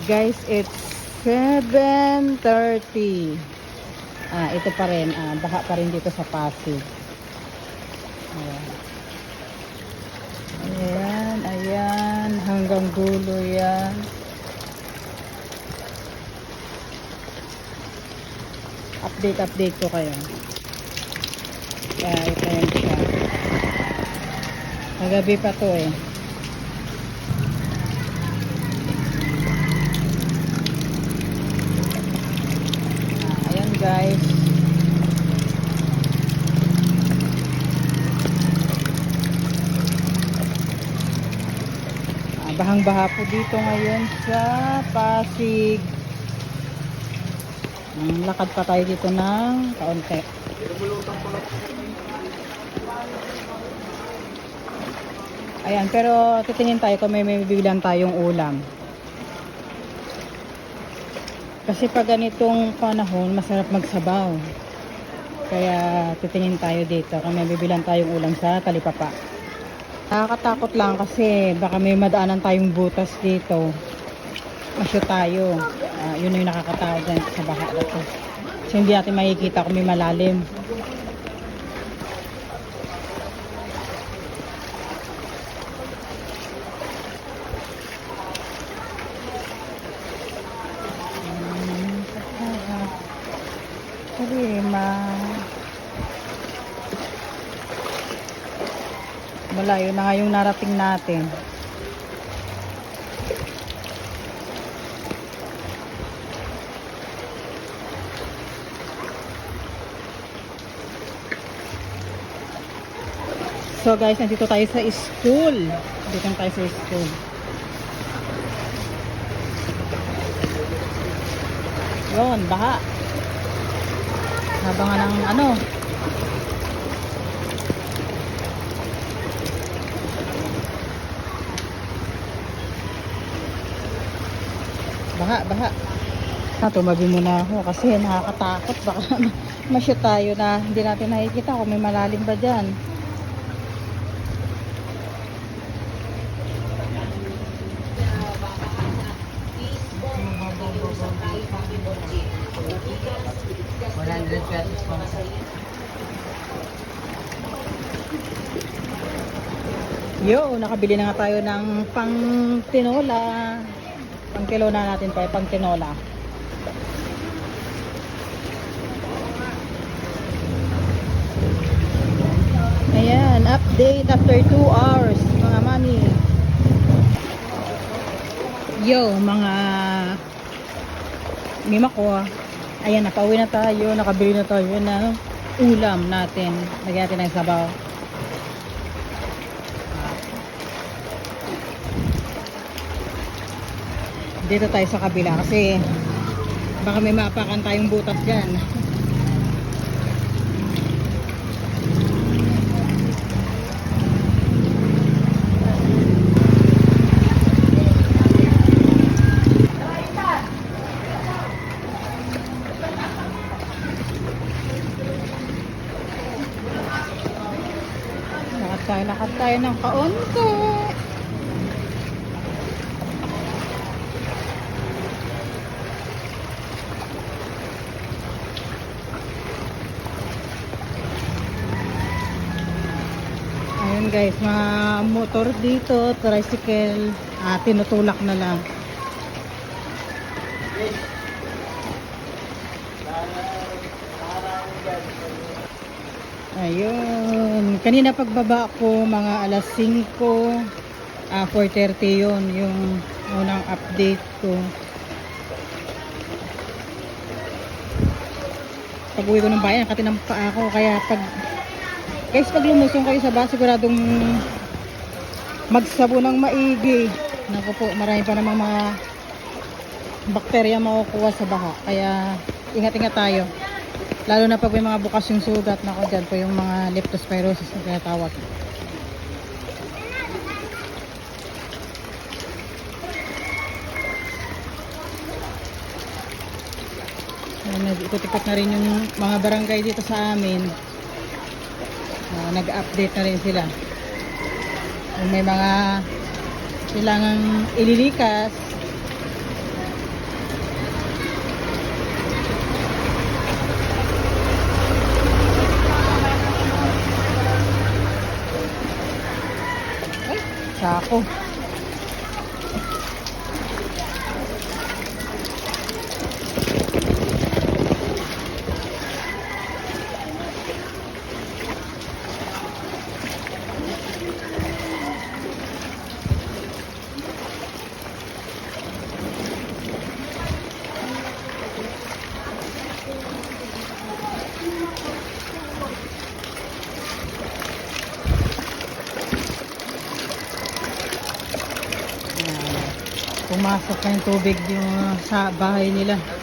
Guys, it's 7:30. Ito pa rin, baha pa rin dito sa Pasig. Ayan. Ayan, ayan, hanggang dulo yan. Update ko kayo. Kaya ito yan siya. Kagabi pa to eh. Ayan guys. Bahang-baha po dito ngayon sa Pasig. Lakad pa tayo dito ng kaunti. Ayan, pero titingin tayo kung may bibilang tayong ulam. Kasi pag ganitong panahon, masarap magsabaw. Kaya titingin tayo dito kung may bibilang tayong ulam sa talipapa. Nakakatakot lang kasi baka may madaanan tayong butas dito. Masyo tayo. Yun yung nakakatakot dyan sa baha dito. Kasi hindi natin makikita kung may malalim. Malayo na nga yung narating natin. So guys, nandito tayo sa school. Dito tayo sa school. Yun, baha. Habang ng ano. Baha. Tumabi muna ako kasi nakakatakot. Baka mashoot tayo na hindi natin nakikita kung may malalim ba dyan. Yo, nakabili na nga tayo ng pang tinola. Pang kilo na natin tayo, pang tinola. Ayan, update after 2 hours, mga mami. Yo, mga mima ko. Ayan, napauwi na tayo, nakabili na tayo ng ulam natin. Lagyan natin ng sabaw. Dito tayo sa kabila kasi baka may maapakan tayong butas dyan. Lakad tayo ng kaunti. Ayun guys, mga motor dito, tricycle, tinutulak na lang. Ayun, kanina pagbaba ko mga alas 5, 4:30 yun, yung unang update ko. Pag uwi ko ng bayan, katinampa ako, kaya guys, pag lumusong kayo sa bus, siguradong magsabo ng maigi. Naku po, marami pa namang mga bakterya makukuha sa baha. Kaya ingat-ingat tayo. Lalo na pag may mga bukas yung sugat. Naku, dyan po yung mga leptospirosis na tinatawag. Ikot-ikot na rin yung mga barangay dito sa amin. Nag-update na rin sila. Kung may mga kailangang ililikas, sako. Pumasok na yung tubig yung sa bahay nila.